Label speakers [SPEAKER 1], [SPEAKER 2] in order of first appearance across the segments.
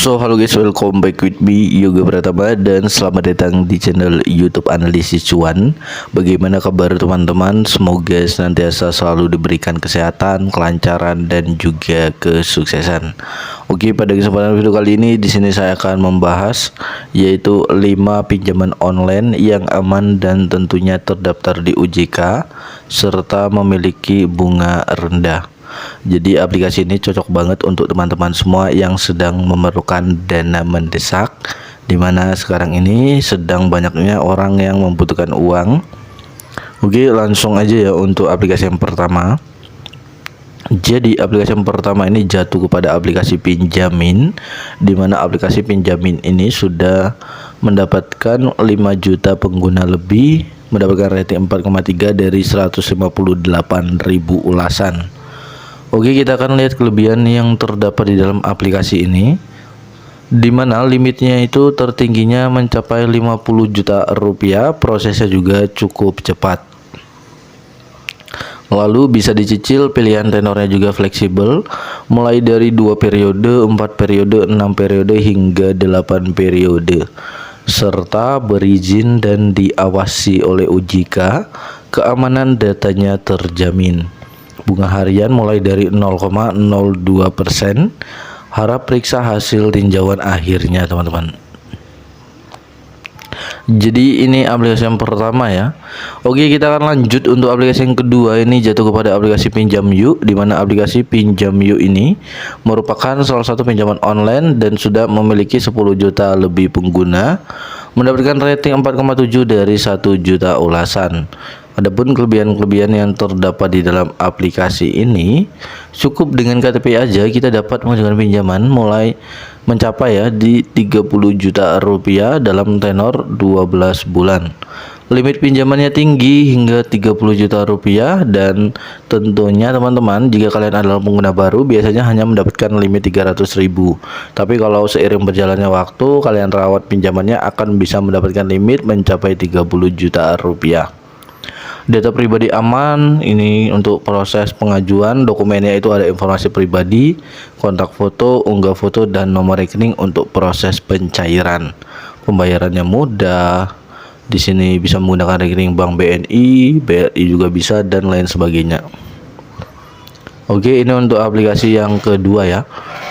[SPEAKER 1] So halo guys, welcome back with me Yoga Pratama dan selamat datang di channel YouTube Analisis Cuan. Bagaimana kabar teman-teman? Semoga senantiasa selalu diberikan kesehatan, kelancaran dan juga kesuksesan. Oke, pada kesempatan video kali ini di sini saya akan membahas yaitu 5 pinjaman online yang aman dan tentunya terdaftar di OJK serta memiliki bunga rendah. Jadi aplikasi ini cocok banget untuk teman-teman semua yang sedang memerlukan dana mendesak, dimana sekarang ini sedang banyaknya orang yang membutuhkan uang. Oke, langsung aja ya untuk aplikasi yang pertama. Jadi aplikasi yang pertama ini jatuh kepada aplikasi pinjamin, dimana aplikasi pinjamin ini sudah mendapatkan 5 juta pengguna lebih, mendapatkan rating 4,3 dari 158.000 ulasan. Oke, kita akan lihat kelebihan yang terdapat di dalam aplikasi ini, di mana limitnya itu tertingginya mencapai 50 juta rupiah, prosesnya juga cukup cepat. Lalu bisa dicicil, pilihan tenornya juga fleksibel, mulai dari 2 periode, 4 periode, 6 periode hingga 8 periode, serta berizin dan diawasi oleh OJK, keamanan datanya terjamin. Bunga harian mulai dari 0,02%. Harap periksa hasil tinjauan akhirnya teman-teman. Jadi ini aplikasi yang pertama ya. Oke, kita akan lanjut untuk aplikasi yang kedua. Ini jatuh kepada aplikasi Pinjam Yuk, di mana aplikasi Pinjam Yuk ini merupakan salah satu pinjaman online dan sudah memiliki 10 juta lebih pengguna, mendapatkan rating 4,7 dari 1 juta ulasan. Adapun kelebihan-kelebihan yang terdapat di dalam aplikasi ini, cukup dengan KTP aja kita dapat mengajukan pinjaman mulai mencapai ya di 30 juta rupiah dalam tenor 12 bulan. Limit pinjamannya tinggi hingga 30 juta rupiah, dan tentunya teman-teman jika kalian adalah pengguna baru biasanya hanya mendapatkan limit 300.000. Tapi kalau seiring berjalannya waktu kalian rawat pinjamannya akan bisa mendapatkan limit mencapai 30 juta rupiah. Data pribadi aman. Ini untuk proses pengajuan dokumennya itu ada informasi pribadi, kontak foto, unggah foto dan nomor rekening untuk proses pencairan. Pembayarannya mudah. Di sini bisa menggunakan rekening bank BNI, BRI juga bisa dan lain sebagainya. Oke, ini untuk aplikasi yang kedua ya.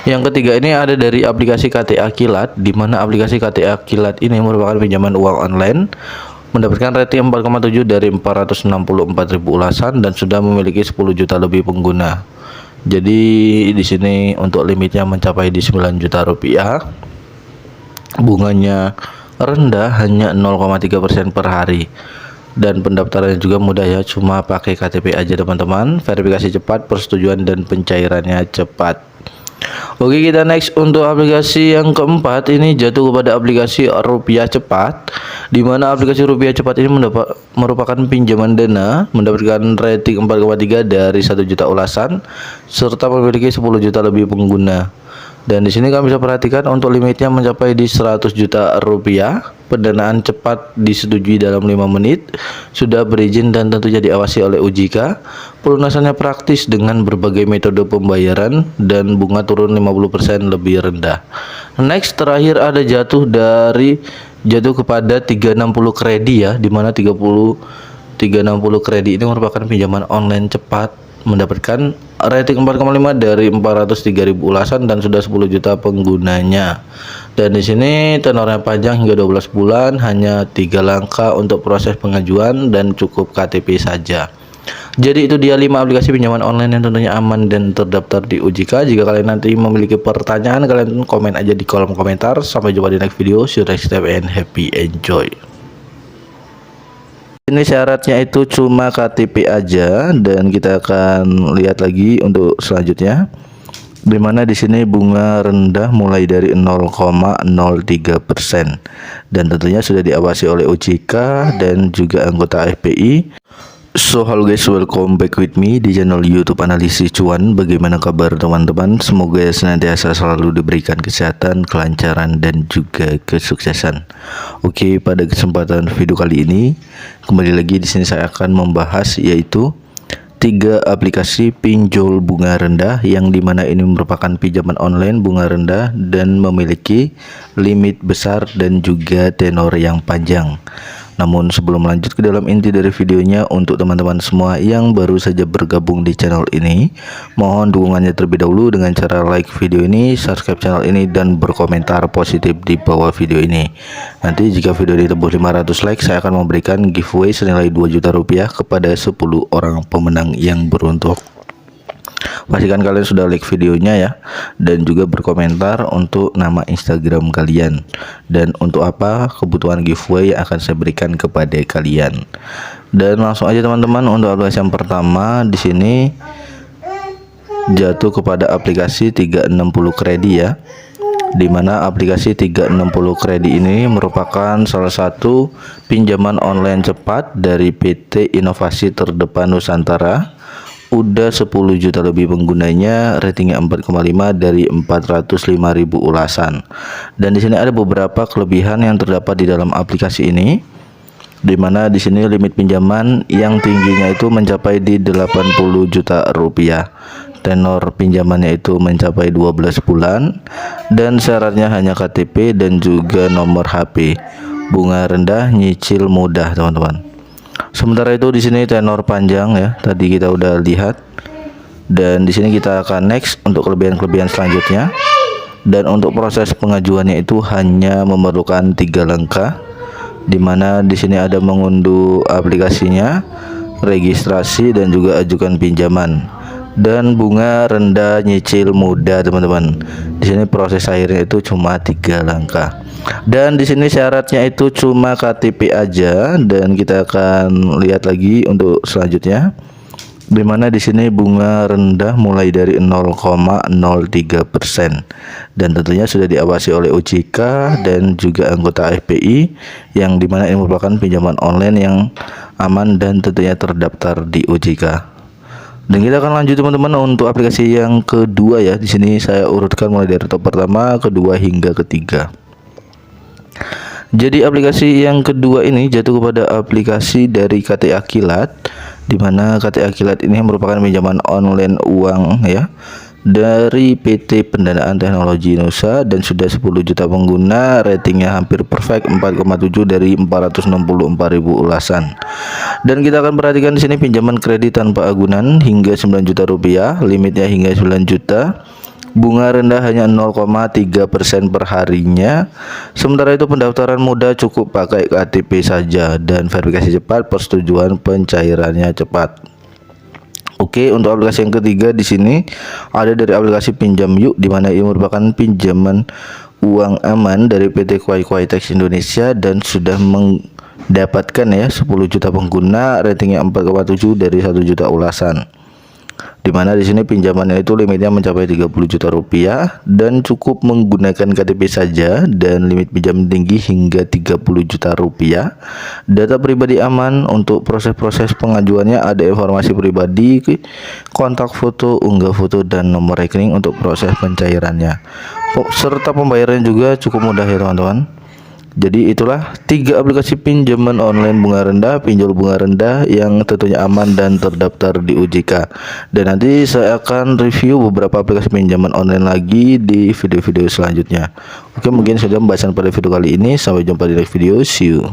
[SPEAKER 1] Yang ketiga ini ada dari aplikasi KTA Kilat, di mana aplikasi KTA Kilat ini merupakan pinjaman uang online, mendapatkan rating 4,7 dari 464.000 ulasan dan sudah memiliki 10 juta lebih pengguna. Jadi di sini untuk limitnya mencapai di 9 juta rupiah. Bunganya rendah, hanya 0,3% per hari. Dan pendaftarannya juga mudah ya, cuma pakai KTP aja teman-teman. Verifikasi cepat, persetujuan dan pencairannya cepat. Oke, kita next untuk aplikasi yang keempat. Ini jatuh kepada aplikasi Rupiah Cepat, di mana aplikasi Rupiah Cepat ini merupakan pinjaman dana, mendapatkan rating 4,3 dari 1 juta ulasan serta memiliki 10 juta lebih pengguna. Dan di sini kami bisa perhatikan untuk limitnya mencapai di 100 juta rupiah. Pendanaan cepat disetujui dalam 5 menit, sudah berizin dan tentunya diawasi oleh OJK. Pelunasannya praktis dengan berbagai metode pembayaran dan bunga turun 50% lebih rendah. Next, terakhir ada jatuh kepada 360 kredi ya, dimana 360 kredi ini merupakan pinjaman online cepat, mendapatkan rating 4,5 dari 403.000 ulasan dan sudah 10 juta penggunanya. Dan di sini tenornya panjang hingga 12 bulan, hanya 3 langkah untuk proses pengajuan dan cukup KTP saja. Jadi itu dia 5 aplikasi pinjaman online yang tentunya aman dan terdaftar di OJK. Jika kalian nanti memiliki pertanyaan, kalian komen aja di kolom komentar. Sampai jumpa di next video. See you next time and happy enjoy. Ini syaratnya itu cuma KTP aja, dan kita akan lihat lagi untuk selanjutnya, dimana di sini bunga rendah mulai dari 0,03% dan tentunya sudah diawasi oleh OJK dan juga anggota FPI. So halo guys, welcome back with me di channel YouTube Analisis Cuan. Bagaimana kabar teman-teman? Semoga senantiasa selalu diberikan kesehatan, kelancaran dan juga kesuksesan. Oke, pada kesempatan video kali ini kembali lagi di sini saya akan membahas yaitu 3 aplikasi pinjol bunga rendah yang dimana ini merupakan pinjaman online bunga rendah dan memiliki limit besar dan juga tenor yang panjang. Namun sebelum lanjut ke dalam inti dari videonya, untuk teman-teman semua yang baru saja bergabung di channel ini, mohon dukungannya terlebih dahulu dengan cara like video ini, subscribe channel ini, dan berkomentar positif di bawah video ini. Nanti jika video ini tembus 500 like, saya akan memberikan giveaway senilai 2 juta rupiah kepada 10 orang pemenang yang beruntung. Pastikan kalian sudah like videonya ya, dan juga berkomentar untuk nama Instagram kalian dan untuk apa kebutuhan giveaway yang akan saya berikan kepada kalian. Dan langsung aja teman-teman, untuk aplikasi yang pertama di sini jatuh kepada aplikasi 360 Kredi ya, dimana aplikasi 360 Kredi ini merupakan salah satu pinjaman online cepat dari PT Inovasi Terdepan Nusantara. Udah 10 juta lebih penggunanya, ratingnya 4,5 dari 405.000 ulasan. Dan di sini ada beberapa kelebihan yang terdapat di dalam aplikasi ini, dimana di sini limit pinjaman yang tingginya itu mencapai di 80 juta rupiah. Tenor pinjamannya itu mencapai 12 bulan dan syaratnya hanya KTP dan juga nomor HP. Bunga rendah, nyicil mudah, teman-teman. Sementara itu di sini tenor panjang ya, tadi kita udah lihat. Dan di sini kita akan next untuk kelebihan-kelebihan selanjutnya. Dan untuk proses pengajuannya itu hanya memerlukan 3 langkah, dimana di sini ada mengunduh aplikasinya, registrasi, dan juga ajukan pinjaman. Dan bunga rendah, nyicil mudah, teman-teman. Di sini proses akhirnya itu cuma 3 langkah. Dan di sini syaratnya itu cuma KTP aja, dan kita akan lihat lagi untuk selanjutnya, dimana di sini bunga rendah mulai dari 0,03% dan tentunya sudah diawasi oleh OJK dan juga anggota FPI, yang dimana ini merupakan pinjaman online yang aman dan tentunya terdaftar di OJK. Dan kita akan lanjut teman-teman untuk aplikasi yang kedua ya. Di sini saya urutkan mulai dari top pertama, kedua hingga ketiga. Jadi aplikasi yang kedua ini jatuh kepada aplikasi dari KTA Kilat, di mana KTA Kilat ini merupakan pinjaman online uang ya dari PT Pendanaan Teknologi Nusa dan sudah 10 juta pengguna, ratingnya hampir perfect 4,7 dari 464.000 ulasan. Dan kita akan perhatikan di sini pinjaman kredit tanpa agunan hingga 9 juta rupiah, limitnya hingga 9 juta. Bunga rendah hanya 0,3% per harinya. Sementara itu pendaftaran mudah, cukup pakai KTP saja dan verifikasi cepat, persetujuan pencairannya cepat. Oke, untuk aplikasi yang ketiga di sini ada dari aplikasi Pinjam Yuk, di mana ini merupakan pinjaman uang aman dari PT Kuai-Kuai-Tex Indonesia dan sudah mendapatkan ya 10 juta pengguna, ratingnya 4,7 dari 1 juta ulasan. Dimana di sini pinjamannya itu limitnya mencapai 30 juta rupiah dan cukup menggunakan KTP saja, dan limit pinjam tinggi hingga 30 juta rupiah. Data pribadi aman. Untuk proses-proses pengajuannya ada informasi pribadi, kontak foto, unggah foto, dan nomor rekening untuk proses pencairannya. Serta pembayarannya juga cukup mudah ya teman-teman. Jadi itulah 3 aplikasi pinjaman online bunga rendah, pinjol bunga rendah yang tentunya aman dan terdaftar di OJK. Dan nanti saya akan review beberapa aplikasi pinjaman online lagi di video-video selanjutnya. Oke, mungkin saja pembahasan pada video kali ini. Sampai jumpa di next video. See you.